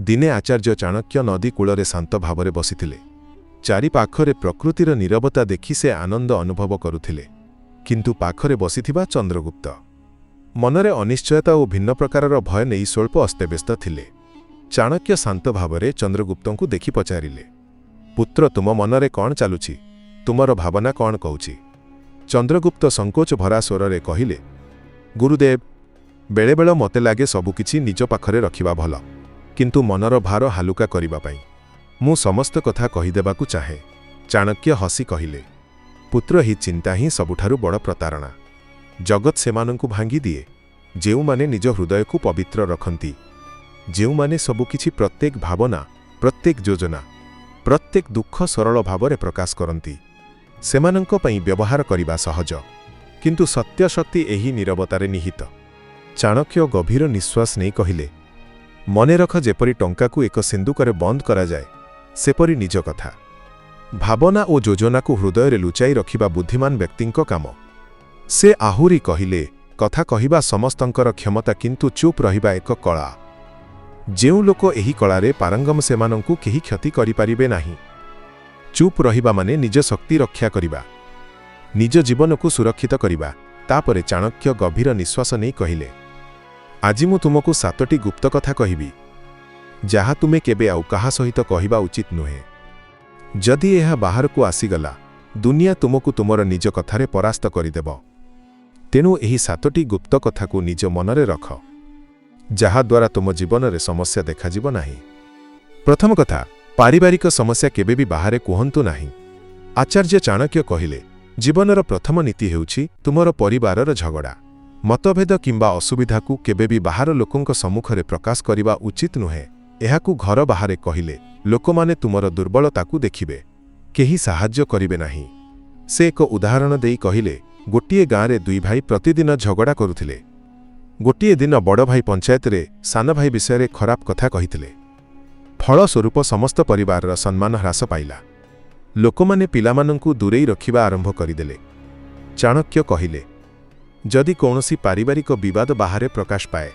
दिने आचार्य चाणक्य नदी कूଳରେ शांत भावरे बसिथिले। चारि पाखरे प्रकृतिर नीरवता देखि से आनंद अनुभव करुथिले। किंतु पाखरे बसिथिबा चंद्रगुप्त मनरे अनिश्चयता और भिन्न प्रकारर भय नहीं स्वल्प अस्तव्यस्त थिले। चाणक्य शांत भावरे चंद्रगुप्तंकु देखि पचारिले, पुत्र तुम मनरे कौन चालुछि? तुमर भावना कौन कहूछि? चंद्रगुप्त संकोच भरा स्वरे कहिले, गुरुदेव, बेले बेले मते लागे सबुकिछि निज पाखरे रखिबा भल, किंतु मनर भार हालुका करिबा पई मु समस्त कथा कहिदेबाकु चाहे। चाणक्य हसी कहिले, पुत्र ही चिंता ही सबुठारु बड़ प्रतारणा। जगत सेमानंकु भांगी दिए जेउमाने निज हृदय को पवित्र रखंती, जेउमाने सबुकिछि प्रत्येक भावना, प्रत्येक योजना, प्रत्येक दुख सरल भावरे प्रकाश करंती। सेमानंक पई व्यवहार करिबा सहज, किंतु सत्य शक्ति एही नीरवतारे निहित। चाणक्य गभीर निश्वास नहीं कहिले, मने रख जेपरी टंका को एक सिंदूकरे बंद करा जाए सेपरी निज कथा, भावना और योजना को हृदय रे लुचाई रखिबा बुद्धिमान व्यक्तिंक काम। से आहुरी कहिले, कथा कहिबा समस्तंकर क्षमता, किंतु चुप रहिबा एक कला। जेउ लोक एही कलारे पारंगम सेमानंकु केही क्षति करि परिबे नाही। चुप रहिबा माने निज शक्ति रक्षा करिबा, निज जीवन को सुरक्षित करिबा। तापरे चाणक्य गभीर निश्वास नहीं कहिले, आज मु तुमको 7टी गुप्त कथा कहिबी, जहा तुमे केबे आउ कहा सहित कहिबा उचित नुहे। जदि यह बाहर को आसीगला, दुनिया तुमको तुमर निज कथारे परास्त करिदेब। तेणु एही 7टी गुप्त कथा को निज मनरे रख, जहा द्वारा तुम जीवन रे समस्या देखाजिब नाही। प्रथम कथा, पारिवारिक समस्या केबे भी बाहरे कुहंतु नाही। आचार्य चाणक्य कहिले, जीवनर प्रथम नीति हेउछि तुमर परिवारर झगड़ा, मतभेद किंबा असुविधा को केबे भी बाहर लोकंक सम्मुखरे प्रकाश करिबा उचित नुहे। एहाकू घर बाहरे कहिले लोकमाने तुमर दुर्बलता को देखिबे, केही साहाय्य करिबे नाही। से एक उदाहरण देई कहिले, गोटिए गाँरे दुई भाई प्रतिदिन झगड़ा करुथिले। गोटिए दिन बड़ भाई पंचायत रे सान भाई विषय खराब कथा कहिथिले। फलस्वरूप समस्त परिवारर सम्मान ह्रास पाइला। लोकमाने पिलामानंकु दूरेई रखिबा आरंभ करिदेले। चाणक्य कहिले, जदि कौनसी पारिवारिक विवाद बाहरे प्रकाश पाए,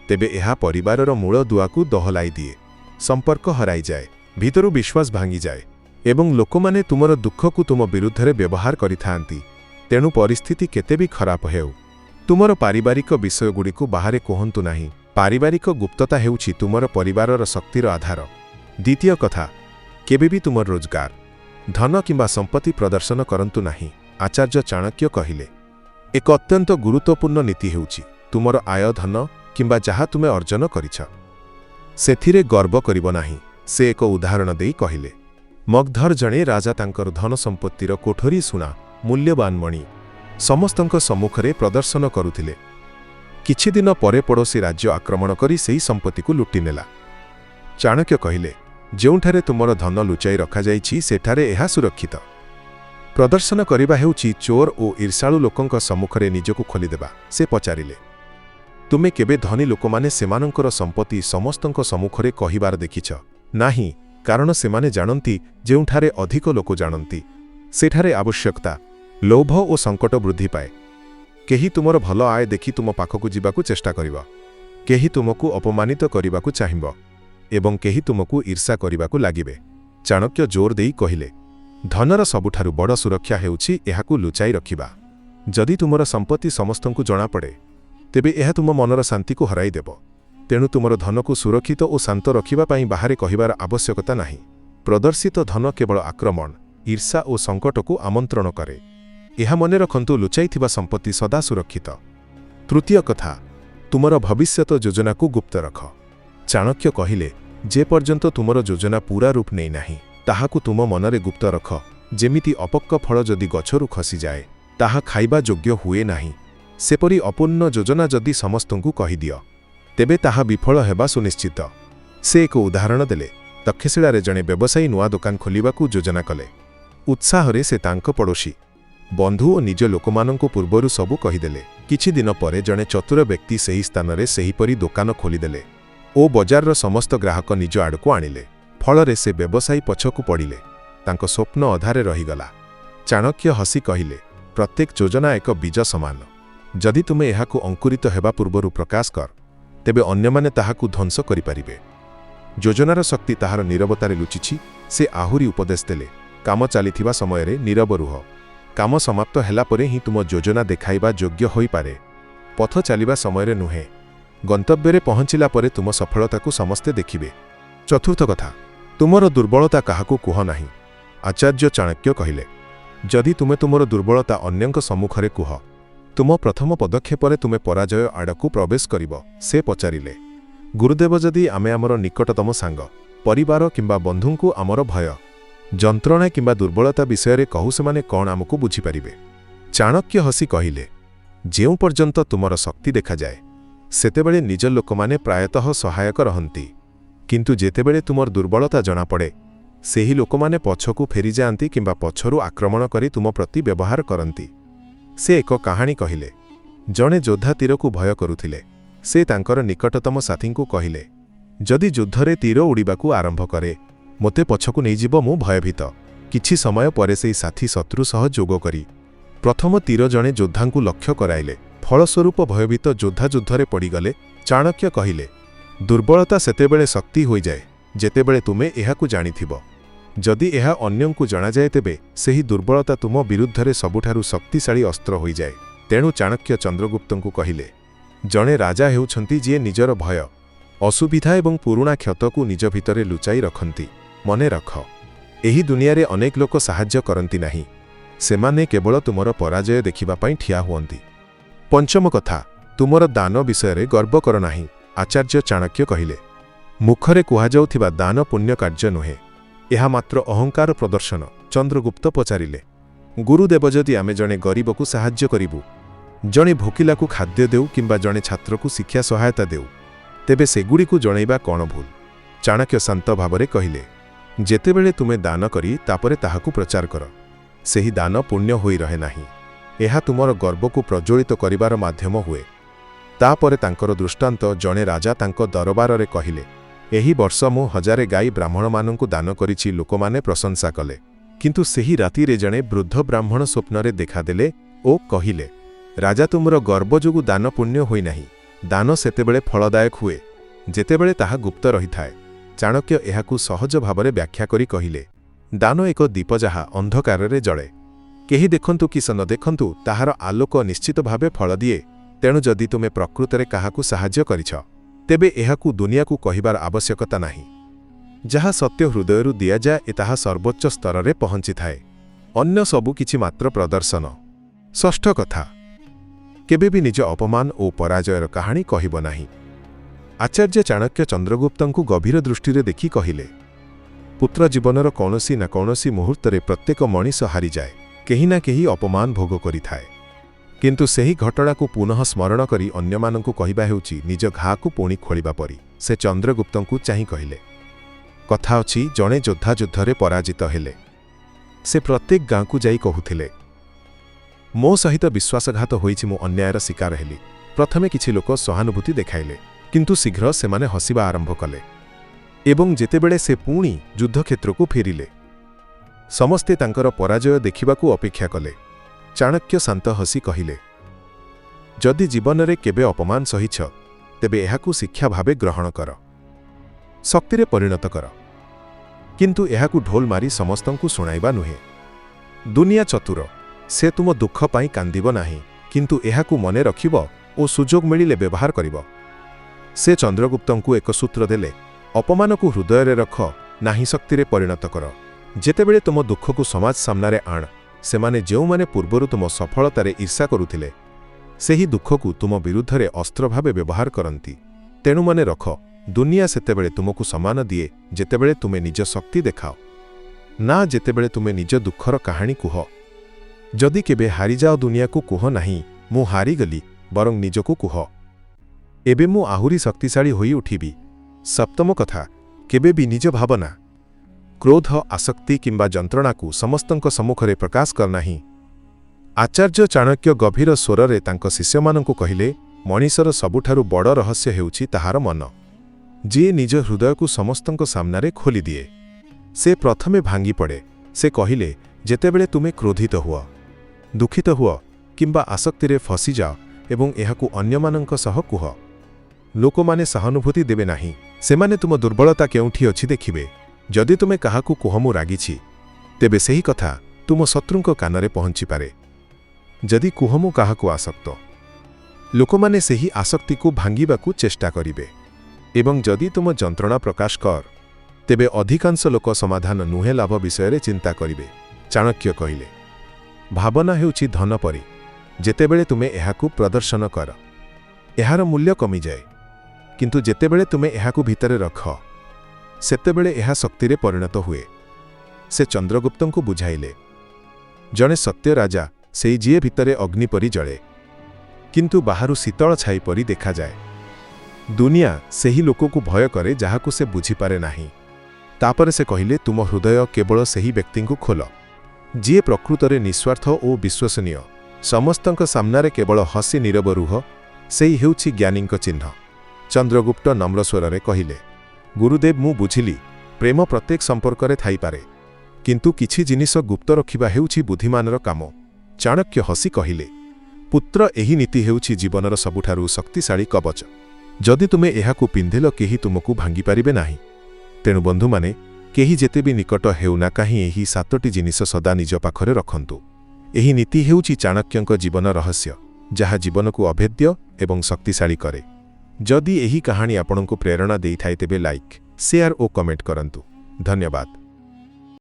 तेबे एहा परिवारर मूल दुआकू दहलाई दिए, संपर्क हराई जाए, भीतरु विश्वास भांगी जाए एवं लोकमाने तुमर दुख को तुम विरुद्धरे व्यवहार करिथांती। तेणु परिस्थिति केते भी खराब हेउ, तुमर पारिवारिक विषयगुड़िकु बाहरे कहंतु नाही। पारिवारिक गुप्तता हेउछि तुमर परिवारर शक्तिर आधार। द्वितीय कथा, केबे भी तुमर रोजगार, धन किंबा संपत्ति प्रदर्शन करंतु नाही। आचार्य चाणक्य कहिले, एक अत्यंत गुरुत्वपूर्ण नीति हेउछि तुमर आय, धन किंबा जहा तुमे अर्जन करिछ सेथिरे गर्व करिब नाही। से एक उदाहरण देई कहिले, मगधर जणे राजा तांकर धन संपत्तिर कोठरी सुना, मूल्यवान मणि समस्तंक सम्मुखरे प्रदर्शन करुथिले। किछि दिन परे पड़ोसी राज्य आक्रमण करी सेही संपत्ति को लुटि नेला। चाणक्य कहिले, जेउठारे तुमर धन लुचाई रखा जाइछि सेठारे एहा सुरक्षित। प्रदर्शन करिबा हेउछि चोर और ईर्षाळु लोकंक सम्मुखरे निजको खोलिदेबा। से पचारिले, तुमे केबे धनी लोकमाने सेमानंकर संपत्ति समस्तंक सम्मुखरे कहिबार देखिछ नाही? कारण सेमाने जानंती जेउठारे अधिक लोक जानंती सेठारे आवश्यकता, लोभ और संकट वृद्धि पाए। केही तुमर भल आय देखि तुम पाखकु जिबाकु चेष्टा करिब, केही तुमकु अपमानित करिबाकु चाहिब एवं केही तुमकु ईर्षा करिबाकु लागिबे। चाणक्य जोर देई कहिले, धनर सबुठारु बड़ सुरक्षा हेउछि एहाकु लुचाई रखिबा। जदि तुमर संपत्ति समस्तंकु जणा पड़े, तेबे एहा तुम मनर शांति को हराई देब। तेणु तुमर धन को सुरक्षित और शांत रखिबा पई बाहरे कहिबार आवश्यकता नाही। प्रदर्शित धन केवल आक्रमण, ईर्षा और संकट को आमंत्रण करे। एहा मने रखंतु लुचाईथिबा संपत्ति सदा सुरक्षित। तृतीय कथा, तुमर भविष्यत योजना को गुप्त रख। चाणक्य कहिले, जे पर्यंत तुमर योजना पूरा रूप नै नाही ताहाकु तुम मनरे गुप्त रख। जेमिति अपक्क फल जदि गछरु खसी जाए ताहा खाइबा योग्य हुए नाही, सेपरि अपूर्ण योजना जदि समस्तंकु कहि दियो तेबे ताहा विफल हेबा सुनिश्चित। से एक उदाहरण देले, तक्षशिलारे जणे व्यवसायी नुआ दुकान खोलिबाकु योजना कले। उत्साहरे से तांक पड़ोशी, बंधु और निज लोकमानंकु पूर्वरु सबु कहिदेले। किछि दिन परे जणे चतुर व्यक्ति सेही स्थानरे सेहीपरि दुकान खोलिदेले ओ बजारर समस्त ग्राहक निज आड़कु आनिले। फलरे से व्यवसायी पछकु पड़िले, तांको स्वप्न अधारे रहीगला। चाणक्य हसी कहिले, प्रत्येक योजना एक बीज समान। जदि तुमे एहाकु अंकुरित हेबा पूर्वरु प्रकाश कर, तेबे अन्यमाने ताहाकु ध्वंस करिपारिबे। ଯୋଜନାର ଶକ୍ତି ତାହାର ନୀରବତାରେ ଲୁଚିଛି। ସେ ଆହୁରି ଉପଦେଶ ଦେଲେ, କାମ ଚାଲିଥିବା ସମୟରେ ନୀରବ ରୁହ। କାମ ସମାପ୍ତ ହେଲା ପରେ ହିଁ ତୁମ ଯୋଜନା ଦେଖାଇବା ଯୋଗ୍ୟ ହୋଇପାରେ। ପଥ ଚାଲିବା ସମୟରେ ନୁହେଁ, ଗନ୍ତବ୍ୟରେ ପହଞ୍ଚିଲା ପରେ ତୁମ ସଫଳତାକୁ ସମସ୍ତେ ଦେଖିବେ। ଚତୁର୍ଥ କଥା, ତୁମର ଦୁର୍ବଳତା କାହାକୁ କୁହ ନାହିଁ। ଆଚାର୍ଯ୍ୟ ଚାଣକ୍ୟ କହିଲେ, ଯଦି ତୁମେ ତୁମର ଦୁର୍ବଳତା ଅନ୍ୟଙ୍କ ସମ୍ମୁଖରେ କୁହ, ତୁମ ପ୍ରଥମ ପଦକ୍ଷେପରେ ତୁମେ ପରାଜୟ ଆଡ଼କୁ ପ୍ରବେଶ କରିବ। ସେ ପଚାରିଲେ, ଗୁରୁଦେବ, ଯଦି ଆମେ ଆମର ନିକଟତମ ସାଙ୍ଗ, ପରିବାର କିମ୍ବା ବନ୍ଧୁଙ୍କୁ ଆମର ଭୟ, ଯନ୍ତ୍ରଣା କିମ୍ବା ଦୁର୍ବଳତା ବିଷୟରେ କହୁ, ସେମାନେ କ'ଣ ଆମକୁ ବୁଝିପାରିବେ? ଚାଣକ୍ୟ ହସି କହିଲେ, ଯେଉଁ ପର୍ଯ୍ୟନ୍ତ ତୁମର ଶକ୍ତି ଦେଖାଯାଏ ସେତେବେଳେ ନିଜ ଲୋକମାନେ ପ୍ରାୟତଃ ସହାୟକ ରହନ୍ତି, କିନ୍ତୁ ଯେତେବେଳେ ତୁମର ଦୁର୍ବଳତା ଜଣାପଡ଼େ ସେହି ଲୋକମାନେ ପଛକୁ ଫେରିଯାଆନ୍ତି କିମ୍ବା ପଛରୁ ଆକ୍ରମଣ କରି ତୁମ ପ୍ରତି ବ୍ୟବହାର କରନ୍ତି। ସେ ଏକ କାହାଣୀ କହିଲେ। ଜଣେ ଯୋଦ୍ଧା ତୀରକୁ ଭୟ କରୁଥିଲେ। ସେ ତାଙ୍କର ନିକଟତମ ସାଥୀଙ୍କୁ କହିଲେ, ଯଦି ଯୁଦ୍ଧରେ ତୀର ଉଡ଼ିବାକୁ ଆରମ୍ଭ କରେ, ମୋତେ ପଛକୁ ନେଇଯିବ, ମୁଁ ଭୟଭୀତ। କିଛି ସମୟ ପରେ ସେହି ସାଥୀ ଶତ୍ରୁ ସହ ଯୋଗ କରି ପ୍ରଥମ ତୀର ଜଣେ ଯୋଦ୍ଧାଙ୍କୁ ଲକ୍ଷ୍ୟ କରାଇଲେ। ଫଳସ୍ୱରୂପ ଭୟଭୀତ ଯୋଦ୍ଧା ଯୁଦ୍ଧରେ ପଡ଼ିଗଲେ। ଚାଣକ୍ୟ କହିଲେ, ଦୁର୍ବଳତା ସେତେବେଳେ ଶକ୍ତି ହୋଇଯାଏ ଯେତେବେଳେ ତୁମେ ଏହାକୁ ଜାଣିଥିବ। ଯଦି ଏହା ଅନ୍ୟଙ୍କୁ ଜଣାଯାଏ, ତେବେ ସେହି ଦୁର୍ବଳତା ତୁମ ବିରୁଦ୍ଧରେ ସବୁଠାରୁ ଶକ୍ତିଶାଳୀ ଅସ୍ତ୍ର ହୋଇଯାଏ। ତେଣୁ ଚାଣକ୍ୟ ଚନ୍ଦ୍ରଗୁପ୍ତଙ୍କୁ କହିଲେ, ଜଣେ ରାଜା ହେଉଛନ୍ତି ଯିଏ ନିଜର ଭୟ, ଅସୁବିଧା ଏବଂ ପୁରୁଣା କ୍ଷତକୁ ନିଜ ଭିତରେ ଲୁଚାଇ ରଖନ୍ତି। ମନେ ରଖ, ଏହି ଦୁନିଆରେ ଅନେକ ଲୋକ ସାହାଯ୍ୟ କରନ୍ତି ନାହିଁ, ସେମାନେ କେବଳ ତୁମର ପରାଜୟ ଦେଖିବା ପାଇଁ ଠିଆ ହୁଅନ୍ତି। ପଞ୍ଚମ କଥା, ତୁମର ଦାନ ବିଷୟରେ ଗର୍ବ କର ନାହିଁ। ଆଚାର୍ଯ୍ୟ ଚାଣକ୍ୟ କହିଲେ, ମୁଖରେ କୁହାଯାଉଥିବା ଦାନ ପୁଣ୍ୟ କାର୍ଯ୍ୟ ନୁହେଁ, ଏହା ମାତ୍ର ଅହଙ୍କାର ପ୍ରଦର୍ଶନ। ଚନ୍ଦ୍ରଗୁପ୍ତ ପଚାରିଲେ, ଗୁରୁଦେବ, ଯଦି ଆମେ ଜଣେ ଗରିବକୁ ସାହାଯ୍ୟ କରିବୁ, ଜଣେ ଭୋକିଲାକୁ ଖାଦ୍ୟ ଦେଉ କିମ୍ବା ଜଣେ ଛାତ୍ରକୁ ଶିକ୍ଷା ସହାୟତା ଦେଉ, ତେବେ ସେଗୁଡ଼ିକୁ ଜଣାଇବା କ'ଣ ଭୁଲ? ଚାଣକ୍ୟ ଶାନ୍ତ ଭାବରେ କହିଲେ, ଯେତେବେଳେ ତୁମେ ଦାନ କରି ତାପରେ ତାହାକୁ ପ୍ରଚାର କର, ସେହି ଦାନ ପୁଣ୍ୟ ହୋଇ ରହେ ନାହିଁ, ଏହା ତୁମର ଗର୍ବକୁ ପ୍ରଜ୍ୱଳିତ କରିବାର ମାଧ୍ୟମ ହୁଏ। ତାପରେ ତାଙ୍କର ଦୃଷ୍ଟାନ୍ତ, ଜଣେ ରାଜା ତାଙ୍କ ଦରବାରରେ କହିଲେ, ଏହି ବର୍ଷ ମୁଁ 1000 ଗାଈ ବ୍ରାହ୍ମଣମାନଙ୍କୁ ଦାନ କରିଛି। ଲୋକମାନେ ପ୍ରଶଂସା କଲେ, କିନ୍ତୁ ସେହି ରାତିରେ ଜଣେ ବୃଦ୍ଧ ବ୍ରାହ୍ମଣ ସ୍ୱପ୍ନରେ ଦେଖାଦେଲେ ଓ କହିଲେ, ରାଜା, ତୁମର ଗର୍ବ ଯୋଗୁଁ ଦାନ ପୁଣ୍ୟ ହୋଇନାହିଁ। ଦାନ ସେତେବେଳେ ଫଳଦାୟକ ହୁଏ ଯେତେବେଳେ ତାହା ଗୁପ୍ତ ରହିଥାଏ। ଚାଣକ୍ୟ ଏହାକୁ ସହଜ ଭାବରେ ବ୍ୟାଖ୍ୟା କରି କହିଲେ, ଦାନ ଏକ ଦୀପ ଯାହା ଅନ୍ଧକାରରେ ଜଳେ। କେହି ଦେଖନ୍ତୁ କି ନ ଦେଖନ୍ତୁ, ତାହାର ଆଲୋକ ନିଶ୍ଚିତ ଭାବେ ଫଳ ଦିଏ। ତେଣୁ ଯଦି ତୁମେ ପ୍ରକୃତରେ କାହାକୁ ସାହାଯ୍ୟ କରିଛ, ତେବେ ଏହାକୁ ଦୁନିଆକୁ କହିବାର ଆବଶ୍ୟକତା ନାହିଁ। ଯାହା ସତ୍ୟ ହୃଦୟରୁ ଦିଆଯାଏ ତାହା ସର୍ବୋଚ୍ଚ ସ୍ତରରେ ପହଞ୍ଚିଥାଏ। ଅନ୍ୟ ସବୁ କିଛି ମାତ୍ର ପ୍ରଦର୍ଶନ। ଷଷ୍ଠ କଥା, କେବେ ବି ନିଜ ଅପମାନ ଓ ପରାଜୟର କାହାଣୀ କହିବ ନାହିଁ। ଆଚାର୍ଯ୍ୟ ଚାଣକ୍ୟ ଚନ୍ଦ୍ରଗୁପ୍ତଙ୍କୁ ଗଭୀର ଦୃଷ୍ଟିରେ ଦେଖି କହିଲେ, ପୁତ୍ର, ଜୀବନର କୌଣସି ନା କୌଣସି ମୁହୂର୍ତ୍ତରେ ପ୍ରତ୍ୟେକ ମଣିଷ ହାରିଯାଏ, କେହି ନା କେହି ଅପମାନ ଭୋଗ କରିଥାଏ। କିନ୍ତୁ ସେହି ଘଟଣାକୁ ପୁନଃ ସ୍ମରଣ କରି ଅନ୍ୟମାନଙ୍କୁ କହିବା ହେଉଛି ନିଜ ଘାକୁ ପୁଣି ଖୋଳିବା ପରି। ସେ ଚନ୍ଦ୍ରଗୁପ୍ତଙ୍କୁ ଚାହିଁ କହିଲେ, କଥା ଅଛି, ଜଣେ ଯୋଦ୍ଧା ଯୁଦ୍ଧରେ ପରାଜିତ ହେଲେ ସେ ପ୍ରତ୍ୟେକ ଗାଁକୁ ଯାଇ କହୁଥିଲେ, ମୋ ସହିତ ବିଶ୍ୱାସଘାତ ହୋଇଛି, ମୁଁ ଅନ୍ୟାୟର ଶିକାର ହେଲି। ପ୍ରଥମେ କିଛି ଲୋକ ସହାନୁଭୂତି ଦେଖାଇଲେ, କିନ୍ତୁ ଶୀଘ୍ର ସେମାନେ ହସିବା ଆରମ୍ଭ କଲେ ଏବଂ ଯେତେବେଳେ ସେ ପୁଣି ଯୁଦ୍ଧକ୍ଷେତ୍ରକୁ ଫେରିଲେ, ସମସ୍ତେ ତାଙ୍କର ପରାଜୟ ଦେଖିବାକୁ ଅପେକ୍ଷା କଲେ। ଚାଣକ୍ୟ ଶାନ୍ତ ହସି କହିଲେ, ଯଦି ଜୀବନରେ କେବେ ଅପମାନ ସହିଛ, ତେବେ ଏହାକୁ ଶିକ୍ଷା ଭାବେ ଗ୍ରହଣ କର, ଶକ୍ତିରେ ପରିଣତ କର, କିନ୍ତୁ ଏହାକୁ ଢୋଲ ମାରି ସମସ୍ତଙ୍କୁ ଶୁଣାଇବା ନୁହେଁ। ଦୁନିଆ ଚତୁର, ସେ ତୁମ ଦୁଃଖ ପାଇଁ କାନ୍ଦିବ ନାହିଁ, କିନ୍ତୁ ଏହାକୁ ମନେ ରଖିବ ଓ ସୁଯୋଗ ମିଳିଲେ ବ୍ୟବହାର କରିବ। ସେ ଚନ୍ଦ୍ରଗୁପ୍ତଙ୍କୁ ଏକ ସୂତ୍ର ଦେଲେ, ଅପମାନକୁ ହୃଦୟରେ ରଖ, ନାହିଁ ଶକ୍ତିରେ ପରିଣତ କର। ଯେତେବେଳେ ତୁମ ଦୁଃଖକୁ ସମାଜ ସାମ୍ନାରେ ଆଣ, ସେମାନେ ଯେଉଁମାନେ ପୂର୍ବରୁ ତୁମ ସଫଳତାରେ ଈର୍ଷା କରୁଥିଲେ, ସେହି ଦୁଃଖକୁ ତୁମ ବିରୁଦ୍ଧରେ ଅସ୍ତ୍ର ଭାବେ ବ୍ୟବହାର କରନ୍ତି। ତେଣୁ ମନେ ରଖ, ଦୁନିଆ ସେତେବେଳେ ତୁମକୁ ସମ୍ମାନ ଦିଏ ଯେତେବେଳେ ତୁମେ ନିଜ ଶକ୍ତି ଦେଖାଅ, ନା ଯେତେବେଳେ ତୁମେ ନିଜ ଦୁଃଖର କାହାଣୀ କୁହ। ଯଦି କେବେ ହାରିଯାଅ, ଦୁନିଆକୁ କୁହ ନାହିଁ ମୁଁ ହାରିଗଲି, ବରଂ ନିଜକୁ କୁହ, ଏବେ ମୁଁ ଆହୁରି ଶକ୍ତିଶାଳୀ ହୋଇ ଉଠିବି। ସପ୍ତମ କଥା, କେବେ ବି ନିଜ ଭାବନା, କ୍ରୋଧ, ଆସକ୍ତି କିମ୍ବା ଯନ୍ତ୍ରଣାକୁ ସମସ୍ତଙ୍କ ସମ୍ମୁଖରେ ପ୍ରକାଶ କର ନାହିଁ। ଆଚାର୍ଯ୍ୟ ଚାଣକ୍ୟ ଗଭୀର ସ୍ୱରରେ ତାଙ୍କ ଶିଷ୍ୟମାନଙ୍କୁ କହିଲେ, ମଣିଷର ସବୁଠାରୁ ବଡ଼ ରହସ୍ୟ ହେଉଛି ତାହାର ମନ। ଯିଏ ନିଜ ହୃଦୟକୁ ସମସ୍ତଙ୍କ ସାମ୍ନାରେ ଖୋଲିଦିଏ, ସେ ପ୍ରଥମେ ଭାଙ୍ଗିପଡ଼େ। ସେ କହିଲେ, ଯେତେବେଳେ ତୁମେ କ୍ରୋଧିତ ହୁଅ, ଦୁଃଖିତ ହୁଅ କିମ୍ବା ଆସକ୍ତିରେ ଫସିଯାଅ ଏବଂ ଏହାକୁ ଅନ୍ୟମାନଙ୍କ ସହ କୁହ, ଲୋକମାନେ ସହାନୁଭୂତି ଦେବେ ନାହିଁ। ସେମାନେ ତୁମ ଦୁର୍ବଳତା କେଉଁଠି ଅଛି ଦେଖିବେ। ଯଦି ତୁମେ କାହାକୁ କୁହ ମୁଁ ରାଗିଛି, ତେବେ ସେହି କଥା ତୁମ ଶତ୍ରୁଙ୍କ କାନରେ ପହଞ୍ଚିପାରେ। ଯଦି କୁହ ମୁଁ କାହାକୁ ଆସକ୍ତ, ଲୋକମାନେ ସେହି ଆସକ୍ତିକୁ ଭାଙ୍ଗିବାକୁ ଚେଷ୍ଟା କରିବେ। ଏବଂ ଯଦି ତୁମ ଯନ୍ତ୍ରଣା ପ୍ରକାଶ କର, ତେବେ ଅଧିକାଂଶ ଲୋକ ସମାଧାନ ନୁହେଁ ଲାଭ ବିଷୟରେ ଚିନ୍ତା କରିବେ। ଚାଣକ୍ୟ କହିଲେ, ଭାବନା ହେଉଛି ଧନ ପରି। ଯେତେବେଳେ ତୁମେ ଏହାକୁ ପ୍ରଦର୍ଶନ କର, ଏହାର ମୂଲ୍ୟ କମିଯାଏ। କିନ୍ତୁ ଯେତେବେଳେ ତୁମେ ଏହାକୁ ଭିତରେ ରଖ, ସେତେବେଳେ ଏହା ଶକ୍ତିରେ ପରିଣତ ହୁଏ। ସେ ଚନ୍ଦ୍ରଗୁପ୍ତଙ୍କୁ ବୁଝାଇଲେ, ଜଣେ ସତ୍ୟ ରାଜା ସେଇ ଯିଏ ଭିତରେ ଅଗ୍ନି ପରି ଜଳେ, କିନ୍ତୁ ବାହାରୁ ଶୀତଳ ଛାଇ ପରି ଦେଖାଯାଏ। ଦୁନିଆ ସେହି ଲୋକକୁ ଭୟ କରେ ଯାହାକୁ ସେ ବୁଝିପାରେ ନାହିଁ। ତାପରେ ସେ କହିଲେ, ତୁମ ହୃଦୟ କେବଳ ସେହି ବ୍ୟକ୍ତିଙ୍କୁ ଖୋଲ ଯିଏ ପ୍ରକୃତରେ ନିଃସ୍ୱାର୍ଥ ଓ ବିଶ୍ୱସନୀୟ। ସମସ୍ତଙ୍କ ସାମ୍ନାରେ କେବଳ ହସି ନୀରବ ରୁହ, ସେହି ହେଉଛି ଜ୍ଞାନୀଙ୍କ ଚିହ୍ନ। ଚନ୍ଦ୍ରଗୁପ୍ତ ନମ୍ର ସ୍ୱରରେ କହିଲେ, ଗୁରୁଦେବ, ମୁଁ ବୁଝିଲି, ପ୍ରେମ ପ୍ରତ୍ୟେକ ସମ୍ପର୍କରେ ଥାଇପାରେ, କିନ୍ତୁ କିଛି ଜିନିଷ ଗୁପ୍ତ ରଖିବା ହେଉଛି ବୁଦ୍ଧିମାନର କାମ। ଚାଣକ୍ୟ ହସି କହିଲେ, ପୁତ୍ର, ଏହି ନୀତି ହେଉଛି ଜୀବନର ସବୁଠାରୁ ଶକ୍ତିଶାଳୀ କବଚ। ଯଦି ତୁମେ ଏହାକୁ ପିନ୍ଧିଲ, କେହି ତୁମକୁ ଭାଙ୍ଗିପାରିବେ ନାହିଁ। ତେଣୁ ବନ୍ଧୁମାନେ, କେହି ଯେତେ ବି ନିକଟ ହେଉନା କାହିଁ, ଏହି 7ଟି ଜିନିଷ ସଦା ନିଜ ପାଖରେ ରଖନ୍ତୁ। ଏହି ନୀତି ହେଉଛି ଚାଣକ୍ୟଙ୍କ ଜୀବନ ରହସ୍ୟ, ଯାହା ଜୀବନକୁ ଅଭେଦ୍ୟ ଏବଂ ଶକ୍ତିଶାଳୀ କରେ। ଯଦି ଏହି କାହାଣୀ ଆପଣଙ୍କୁ ପ୍ରେରଣା ଦେଇଥାଏ, ତେବେ ଲାଇକ୍, ସେୟାର ଓ କମେଣ୍ଟ କରନ୍ତୁ। ଧନ୍ୟବାଦ।